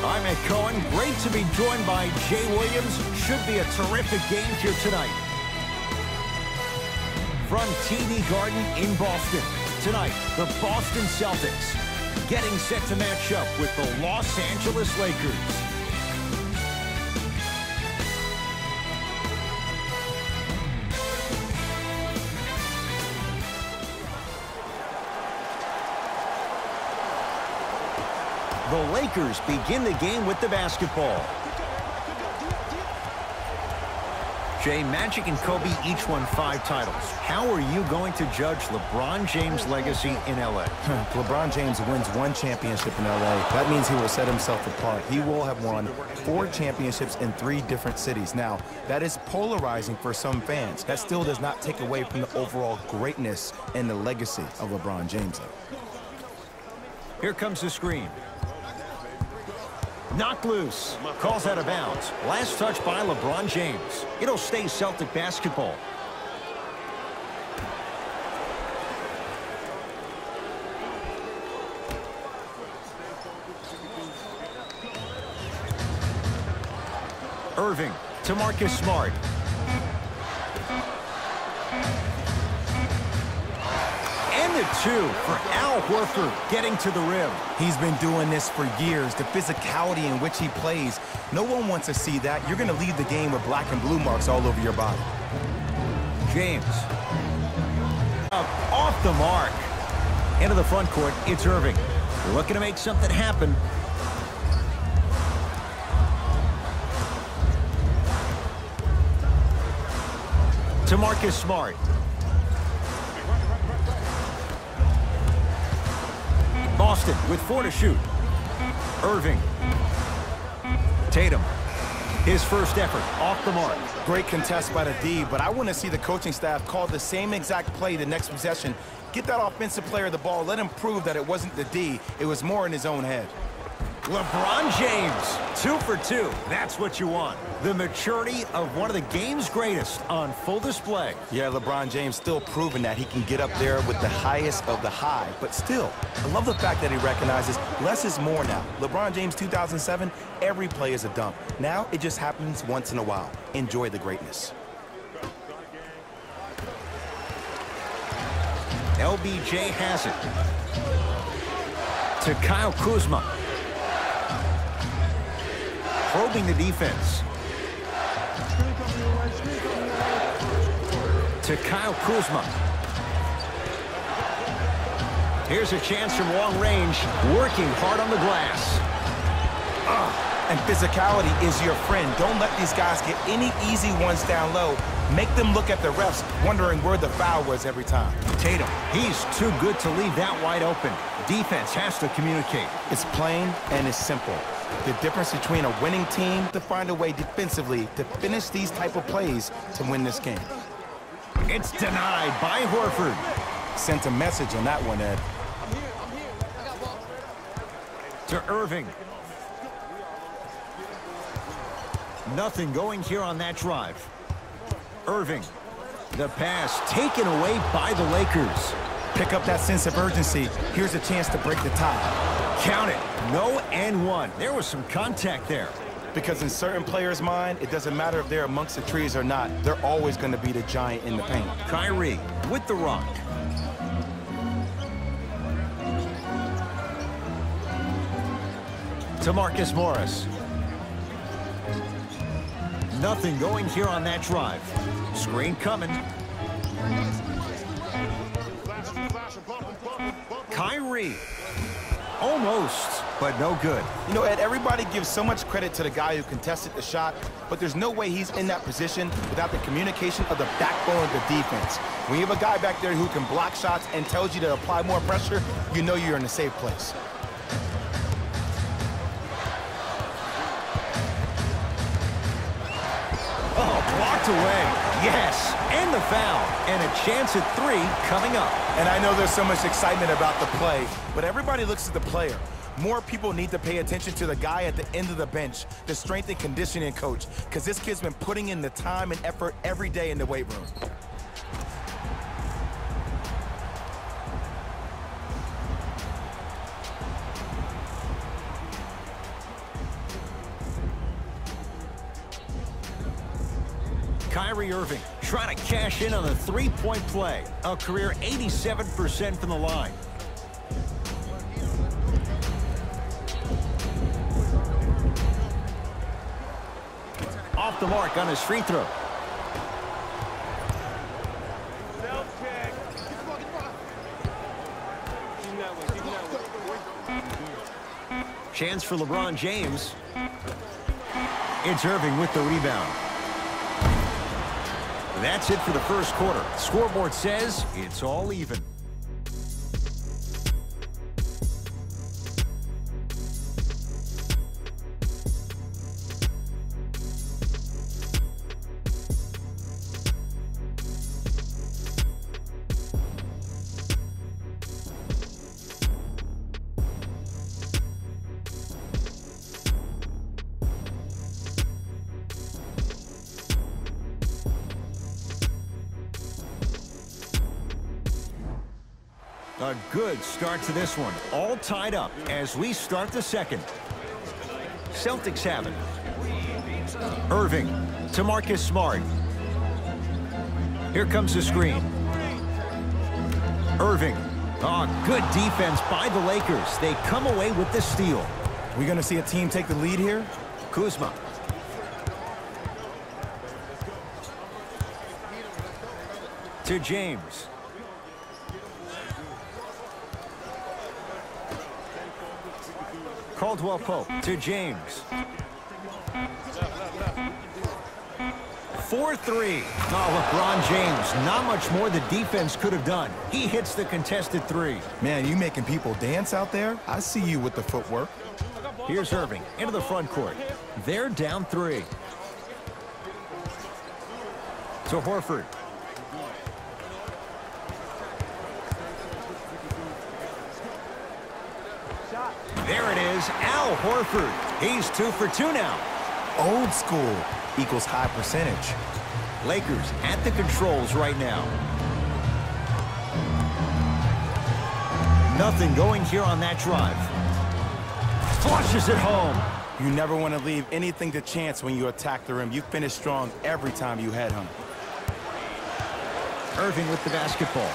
I'm Ed Cohen. Great to be joined by Jay Williams. Should be a terrific game here tonight. From TD Garden in Boston, tonight, the Boston Celtics getting set to match up with the Los Angeles Lakers. The Lakers begin the game with the basketball. Jay, Magic and Kobe each won 5 titles. How are you going to judge LeBron James' legacy in L.A.? LeBron James wins 1 championship in L.A. That means he will set himself apart. He will have won 4 championships in 3 different cities. Now, that is polarizing for some fans. That still does not take away from the overall greatness and the legacy of LeBron James. Here comes the screen. Knocked loose. Calls out of bounds. Last touch by LeBron James. It'll stay Celtic basketball. Irving to Marcus Smart. And the 2 for Al Horford getting to the rim. He's been doing this for years. The physicality in which he plays, no one wants to see that. You're going to leave the game with black and blue marks all over your body. James. Off the mark. Into the front court, it's Irving. Looking to make something happen. To Marcus Smart. Boston with 4 to shoot. Irving. Tatum. His first effort off the mark. Great contest by the D, but I want to see the coaching staff call the same exact play the next possession. Get that offensive player the ball. Let him prove that it wasn't the D. It was more in his own head. LeBron James, 2 for 2. That's what you want. The maturity of one of the game's greatest on full display. Yeah, LeBron James still proving that he can get up there with the highest of the high. But still, I love the fact that he recognizes less is more now. LeBron James 2007, every play is a dunk. Now it just happens once in a while. Enjoy the greatness. LBJ has it. To Kyle Kuzma. Probing the defense. To Kyle Kuzma. Here's a chance from long range, working hard on the glass. And physicality is your friend. Don't let these guys get any easy ones down low. Make them look at the refs, wondering where the foul was every time. Tatum, he's too good to leave that wide open. Defense has to communicate. It's plain and it's simple. The difference between a winning team to find a way defensively to finish these type of plays to win this game. It's denied by Horford. Sent a message on that one, Ed. To Irving. Nothing going here on that drive. Irving. The pass taken away by the Lakers. Pick up that sense of urgency. Here's a chance to break the tie. Count it. No and 1. There was some contact there. Because in certain players' mind, it doesn't matter if they're amongst the trees or not. They're always going to be the giant in the paint. Kyrie with the rock. To Marcus Morris. Nothing going here on that drive. Screen coming. Kyrie. Almost, but no good. You know, Ed, everybody gives so much credit to the guy who contested the shot, but there's no way he's in that position without the communication of the backbone of the defense. When you have a guy back there who can block shots and tells you to apply more pressure, you know you're in a safe place. Oh, blocked away. Yes, and the foul. And a chance at 3 coming up. And I know there's so much excitement about the play, but everybody looks at the player. More people need to pay attention to the guy at the end of the bench, the strength and conditioning coach, because this kid's been putting in the time and effort every day in the weight room. Kyrie Irving trying to cash in on the three-point play. A career 87% from the line. Off the mark on his free throw. Chance for LeBron James. It's Irving with the rebound. That's it for the first quarter. Scoreboard says it's all even. A good start to this one. All tied up as we start the second. Celtics have it. Irving to Marcus Smart. Here comes the screen. Irving. Oh, good defense by the Lakers. They come away with the steal. We're going to see a team take the lead here. Kuzma. To James. Caldwell Pope to James. 4-3. Oh, LeBron James. Not much more the defense could have done. He hits the contested three. Man, you making people dance out there? I see you with the footwork. Here's Irving into the front court. They're down 3. To Horford. There it is, Al Horford. He's 2 for 2 now. Old school equals high percentage. Lakers at the controls right now. Nothing going here on that drive. Flushes it home. You never want to leave anything to chance when you attack the rim. You finish strong every time you headhunt. Irving with the basketball.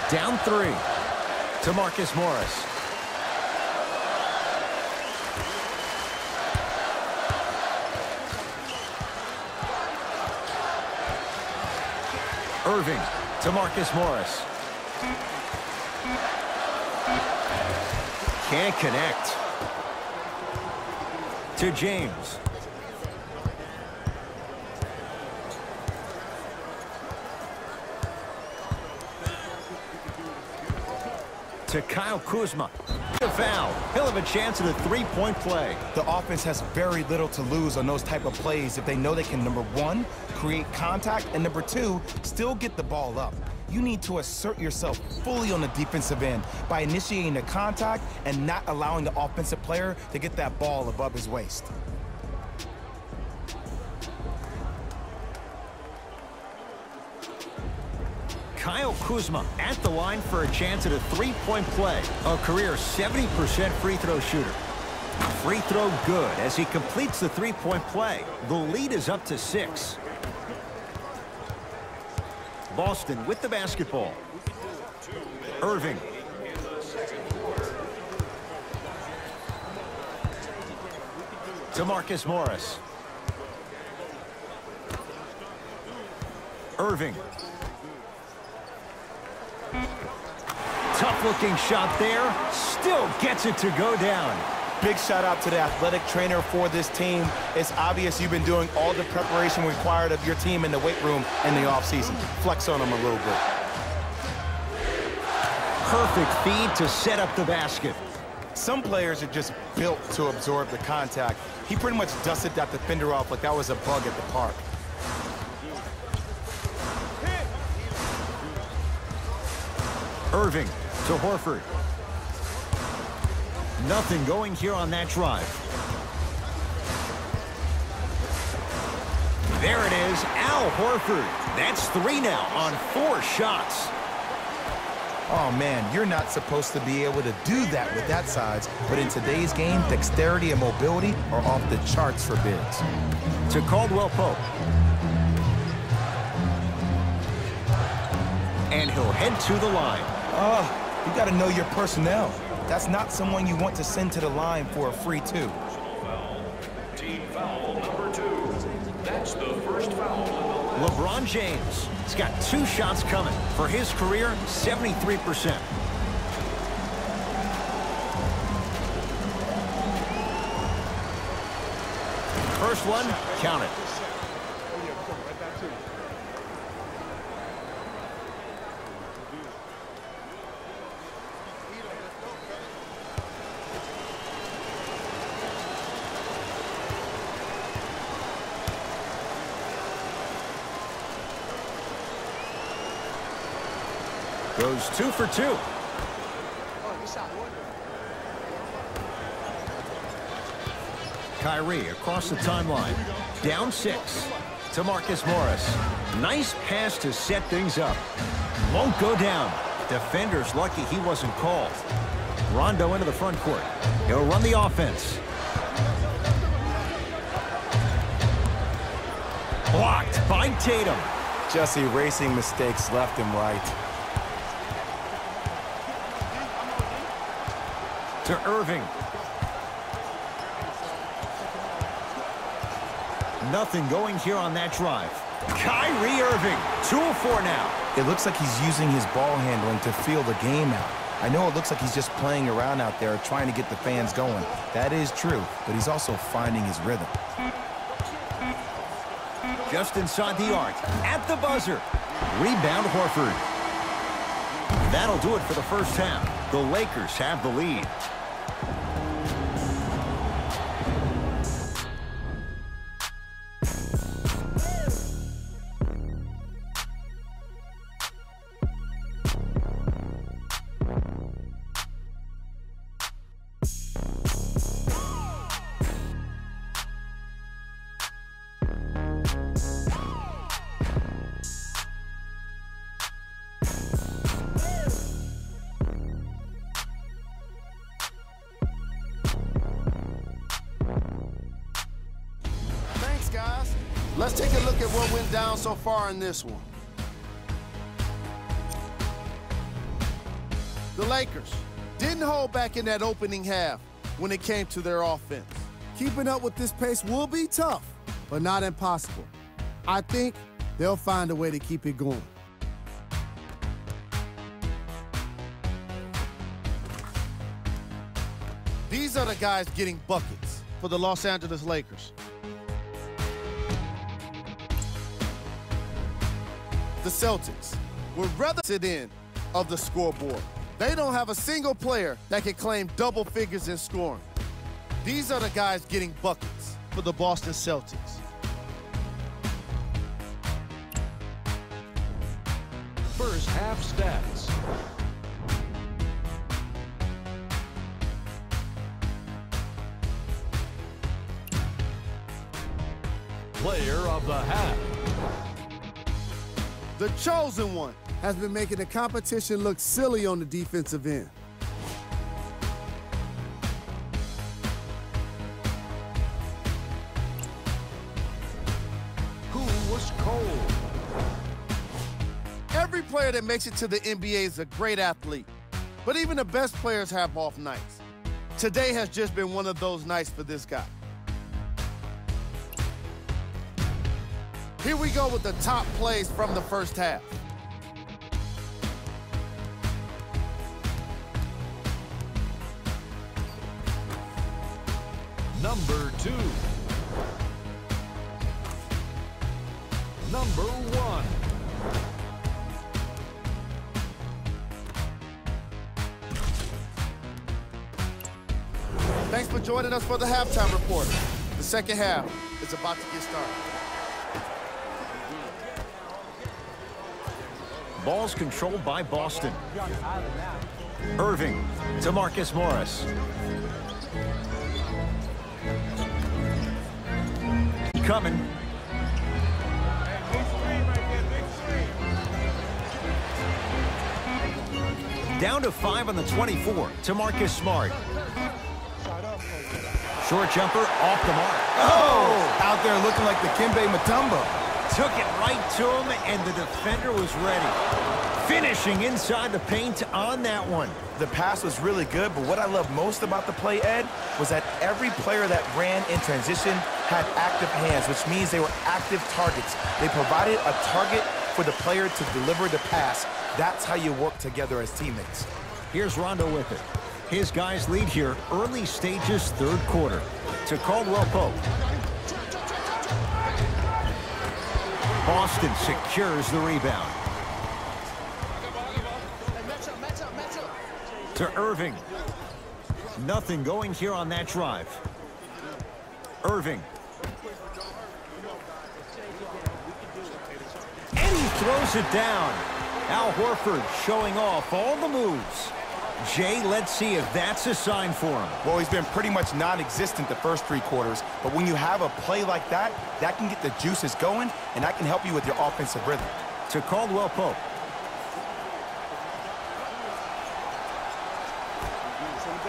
Down 3. To Marcus Morris. Irving to Marcus Morris. Can't connect. To James. To Kyle Kuzma. A foul. He'll have a chance at a three-point play. The offense has very little to lose on those type of plays if they know they can, number 1, create contact, and number 2, still get the ball up. You need to assert yourself fully on the defensive end by initiating the contact and not allowing the offensive player to get that ball above his waist. Kyle Kuzma at the line for a chance at a three-point play. A career 70% free throw shooter. Free throw good as he completes the three-point play. The lead is up to 6. Boston with the basketball. Irving. To Marcus Morris. Irving. Tough-looking shot there. Still gets it to go down. Big shout out to the athletic trainer for this team. It's obvious you've been doing all the preparation required of your team in the weight room in the offseason. Flex on them a little bit. Perfect feed to set up the basket. Some players are just built to absorb the contact. He pretty much dusted that defender off like that was a bug at the park. Irving to Horford. Nothing going here on that drive. There it is, Al Horford. That's 3 now on 4 shots. Oh, man, you're not supposed to be able to do that with that size, but in today's game, dexterity and mobility are off the charts for bigs. To Caldwell Pope. and he'll head to the line. You got to know your personnel. That's not someone you want to send to the line for a free two. Team foul number 2. That's the first foul. LeBron James has got 2 shots coming. For his career, 73%. First one, count it. Goes 2 for 2. Kyrie across the timeline. Down 6 to Marcus Morris. Nice pass to set things up. Won't go down. Defender's lucky he wasn't called. Rondo into the front court. He'll run the offense. Blocked by Tatum. Just erasing mistakes left and right. To Irving. Nothing going here on that drive. Kyrie Irving, 2 of 4 now. It looks like he's using his ball handling to feel the game out. I know it looks like he's just playing around out there trying to get the fans going. That is true, but he's also finding his rhythm. Just inside the arc, at the buzzer. Rebound Horford. That'll do it for the first half. The Lakers have the lead. Guys, let's take a look at what went down so far in this one. The Lakers didn't hold back in that opening half when it came to their offense. Keeping up with this pace will be tough, but not impossible. I think they'll find a way to keep it going. These are the guys getting buckets for the Los Angeles Lakers. The Celtics would rather sit in of the scoreboard. They don't have a single player that can claim double figures in scoring. These are the guys getting buckets for the Boston Celtics. First half stats. Player of the half. The chosen one has been making the competition look silly on the defensive end. Who was cold? Every player that makes it to the NBA is a great athlete, but even the best players have off nights. Today has just been one of those nights for this guy. Here we go with the top plays from the first half. Number 2. Number 1. Thanks for joining us for the halftime report. The second half is about to get started. Ball's controlled by Boston. Irving to Marcus Morris. Coming. Down to 5 on the 24 to Marcus Smart. Short jumper off the mark. Oh! Out there looking like the Kimbe Mutombo. Took it right to him, and the defender was ready. Finishing inside the paint on that one. The pass was really good, but what I love most about the play, Ed, was that every player that ran in transition had active hands, which means they were active targets. They provided a target for the player to deliver the pass. That's how you work together as teammates. Here's Rondo with it. His guys lead here, early stages, third quarter. To Caldwell Pope. Boston secures the rebound. To Irving. Nothing going here on that drive. Irving. And he throws it down. Al Horford showing off all the moves. Jay, let's see if that's a sign for him. Well, he's been pretty much non-existent the first 3 quarters, but when you have a play like that, that can get the juices going, and that can help you with your offensive rhythm. To Caldwell Pope.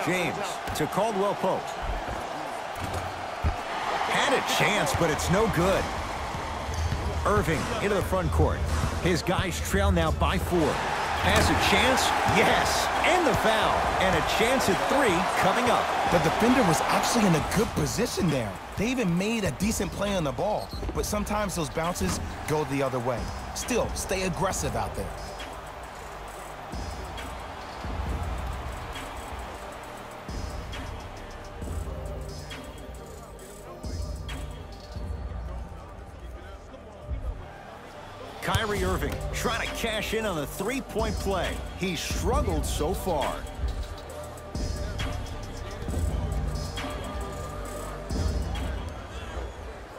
James to Caldwell Pope. Had a chance, but it's no good. Irving into the front court. His guys trail now by 4. Has a chance? Yes. And the foul. And a chance at 3 coming up. The defender was actually in a good position there. They even made a decent play on the ball, but sometimes those bounces go the other way. Still, stay aggressive out there. Kyrie Irving trying to cash in on the 3-point play. He's struggled so far.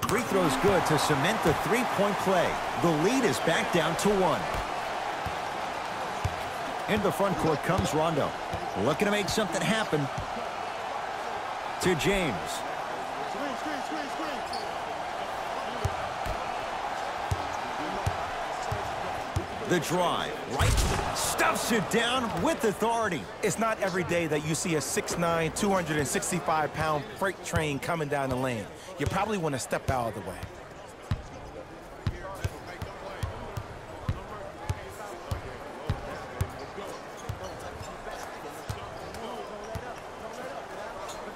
Free throw's good to cement the 3-point play. The lead is back down to 1. Into the front court comes Rondo. Looking to make something happen. To James. The drive, right, stuffs it down with authority. It's not every day that you see a 6'9", 265-pound freight train coming down the lane. You probably want to step out of the way.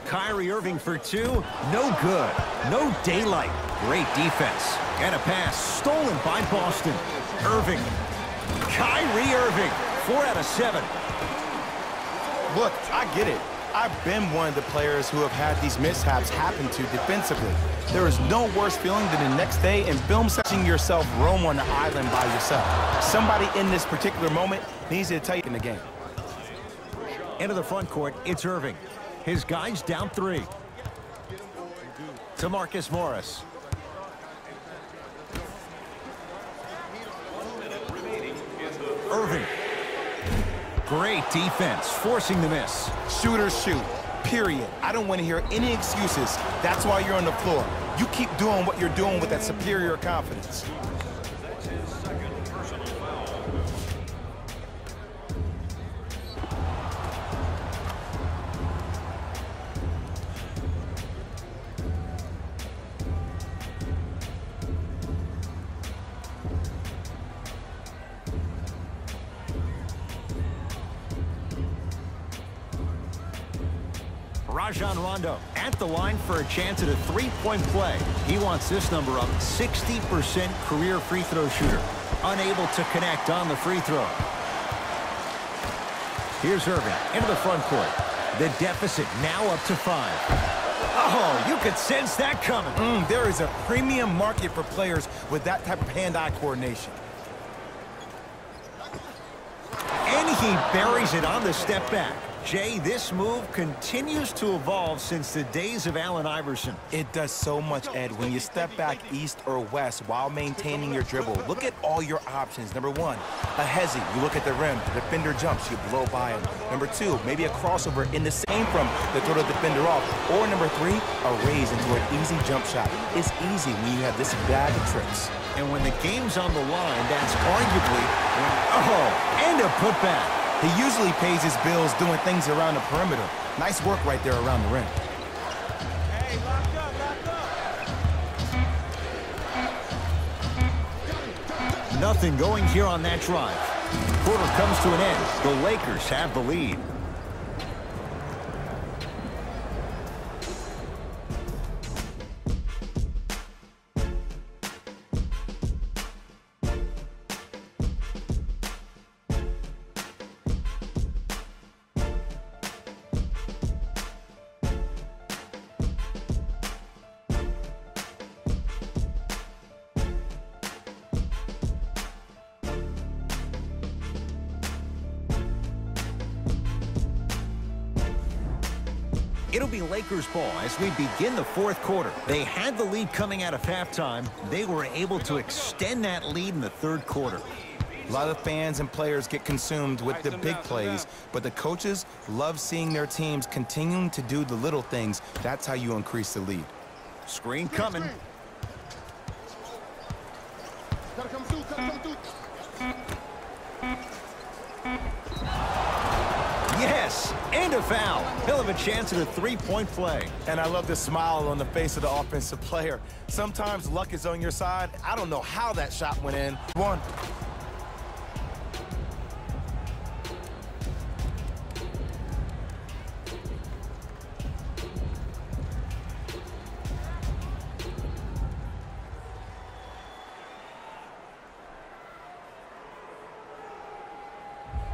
Kyrie Irving for 2, no good, no daylight. Great defense, and a pass stolen by Boston. Irving. Kyrie Irving, 4 out of 7. Look, I get it. I've been one of the players who have had these mishaps happen to defensively. There is no worse feeling than the next day in film seeing yourself roam on the island by yourself. Somebody in this particular moment needs to tell you in the game. Into the front court, it's Irving. His guys down 3. To Marcus Morris. Irving. Great defense, forcing the miss. Shooters shoot, period. I don't want to hear any excuses. That's why you're on the floor. You keep doing what you're doing with that superior confidence. Rajon Rondo at the line for a chance at a 3-point play. He wants this number up, 60% career free throw shooter. Unable to connect on the free throw. Here's Irving into the front court. The deficit now up to 5. Oh, you could sense that coming. There is a premium market for players with that type of hand-eye coordination. And he buries it on the step back. Jay, this move continues to evolve since the days of Allen Iverson. It does so much, Ed. When you step back east or west while maintaining your dribble, look at all your options. Number 1, a hezzy. You look at the rim. The defender jumps. You blow by him. Number 2, maybe a crossover in the same from to throw the defender off. Or number 3, a raise into an easy jump shot. It's easy when you have this bag of tricks. And when the game's on the line, that's arguably, and a putback. He usually pays his bills doing things around the perimeter. Nice work right there around the rim. Hey, lock up. Nothing going here on that drive. Quarter comes to an end. The Lakers have the lead. It'll be Lakers ball as we begin the fourth quarter. They had the lead coming out of halftime. They were able to extend that lead in the third quarter. A lot of fans and players get consumed with the big plays, but the coaches love seeing their teams continuing to do the little things. That's how you increase the lead. Screen coming. Yes, and a foul. He'll have a chance at a three-point play. And I love the smile on the face of the offensive player. Sometimes luck is on your side. I don't know how that shot went in. One.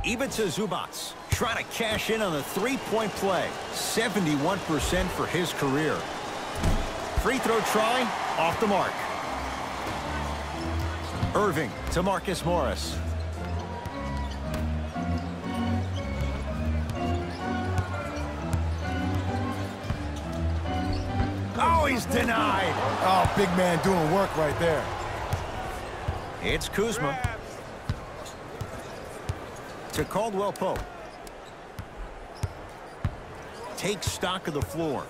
Ivica Zubac trying to cash in on the three-point play. 71% for his career. Free throw try, off the mark. Irving to Marcus Morris. Oh, he's denied. Oh, big man doing work right there. It's Kuzma. To Caldwell Pope. Takes stock of the floor.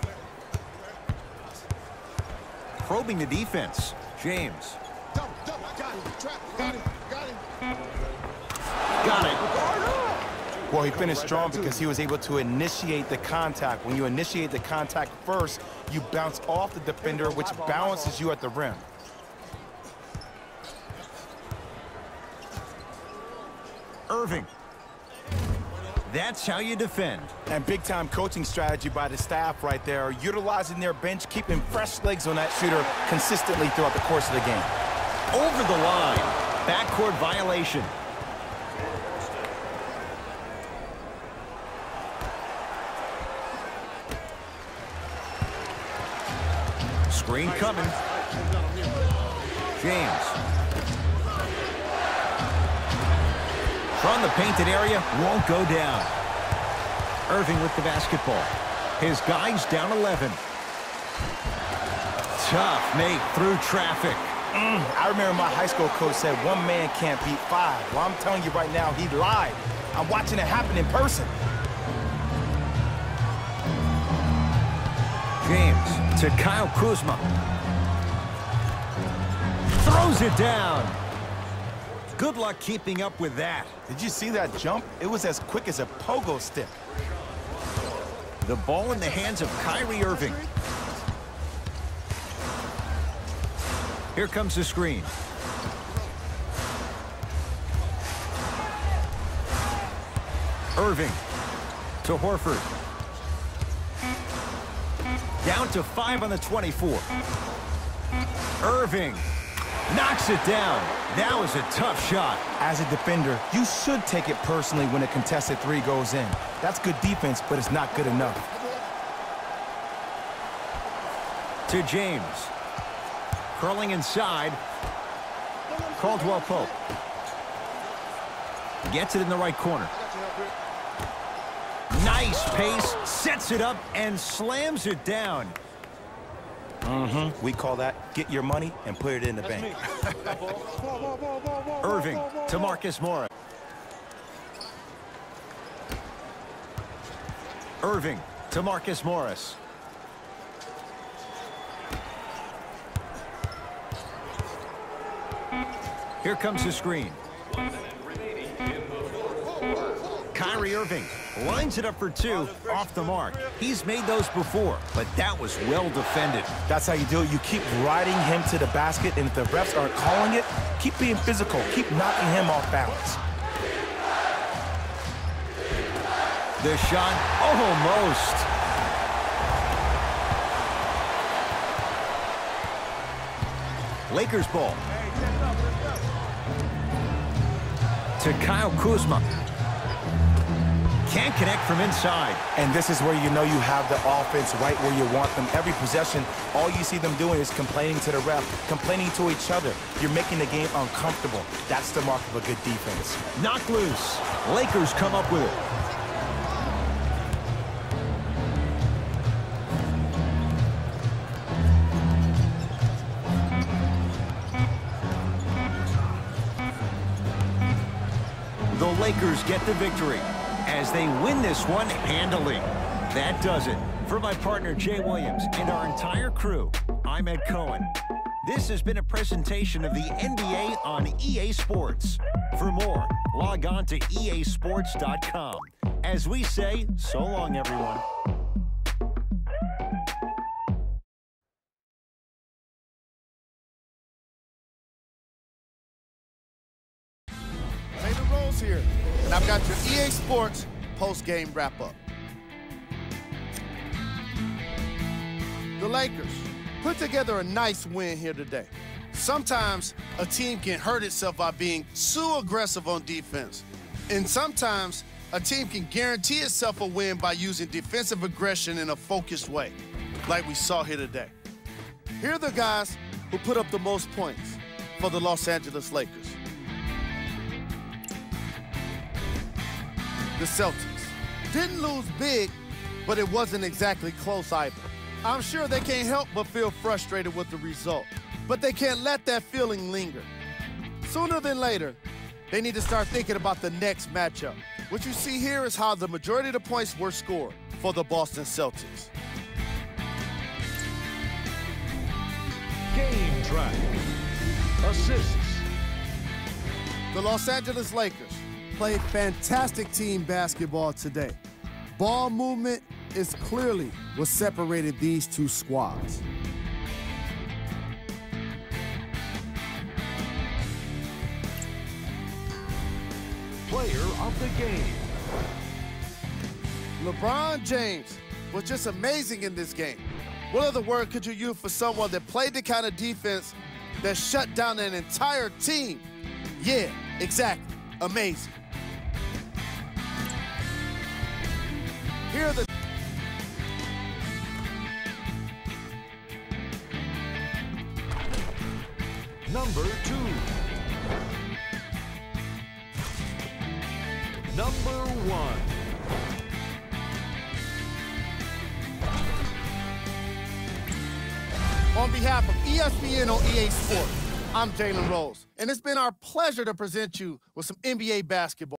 Probing the defense. James. Got it. Well, he finished strong because he was able to initiate the contact. When you initiate the contact first, you bounce off the defender, which balances you at the rim. Irving. That's how you defend. And big-time coaching strategy by the staff right there, utilizing their bench, keeping fresh legs on that shooter consistently throughout the course of the game. Over the line. Backcourt violation. Screen coming. James. From the painted area, won't go down. Irving with the basketball. His guys down 11. Tough make through traffic. I remember my high school coach said one man can't beat five. Well, I'm telling you right now, he lied. I'm watching it happen in person. James to Kyle Kuzma. Throws it down. Good luck keeping up with that. Did you see that jump? It was as quick as a pogo stick. The ball in the hands of Kyrie Irving. Here comes the screen. Irving to Horford. Down to 5 on the 24. Irving knocks it down. That was a tough shot. As a defender, you should take it personally when a contested three goes in. That's good defense, but it's not good enough. To James. Curling inside. Caldwell Pope. Gets it in the right corner. Nice pace. Sets it up and slams it down. We call that get your money and put it in the bank. Irving to Marcus Morris. Irving to Marcus Morris. Here comes the screen. Kyrie Irving lines it up for two, off the mark. He's made those before, but that was well defended. That's how you do it. You keep riding him to the basket, and if the refs aren't calling it, keep being physical. Keep knocking him off balance. The shot, almost. Lakers ball. To Kyle Kuzma. Can't connect from inside. And this is where you know you have the offense right where you want them. Every possession, all you see them doing is complaining to the ref, complaining to each other. You're making the game uncomfortable. That's the mark of a good defense. Knocked loose. Lakers come up with it. The Lakers get the victory as they win this one handily. That does it. For my partner, Jay Williams, and our entire crew, I'm Ed Cohen. This has been a presentation of the NBA on EA Sports. For more, log on to easports.com. As we say, so long, everyone. Taylor Rose here, and I've got your EA Sports post-game wrap-up. The Lakers put together a nice win here today. Sometimes a team can hurt itself by being too aggressive on defense, and sometimes a team can guarantee itself a win by using defensive aggression in a focused way, like we saw here today. Here are the guys who put up the most points for the Los Angeles Lakers. The Celtics didn't lose big, but it wasn't exactly close either. I'm sure they can't help but feel frustrated with the result, but they can't let that feeling linger. Sooner than later, they need to start thinking about the next matchup. What you see here is how the majority of the points were scored for the Boston Celtics. Game track. Assists. The Los Angeles Lakers played fantastic team basketball today. Ball movement is clearly what separated these two squads. Player of the game. LeBron James was just amazing in this game. What other word could you use for someone that played the kind of defense that shut down an entire team? Yeah, exactly. Amazing. Here are the Number 2. Number 1. On behalf of ESPN on EA Sports, I'm Jalen Rose, and it's been our pleasure to present you with some NBA basketball.